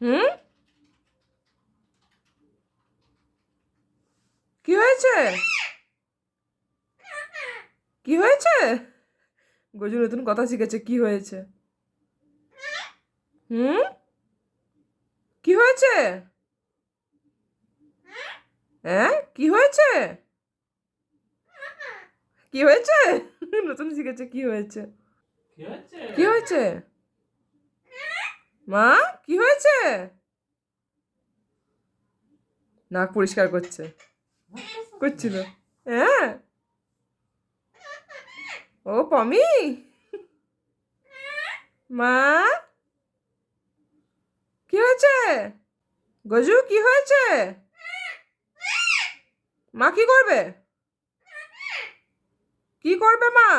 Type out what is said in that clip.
হুম, কি হয়েছে? কি হয়েছে? গজু নতুন কথা শিখেছে, কি হয়েছে? হুম, কি হয়েছে? হ্যাঁ, কি হয়েছে? কি হয়েছে? নতুন শিখেছে, কি হয়েছে? কি হয়েছে? মা, কি হয়েছে? নাক পরিষ্কার করছে, করছিল। হ্যাঁ। ও পমি, মা, কি হয়েছে? গজু, কি হয়েছে? মা কি করবে? কি করবে মা?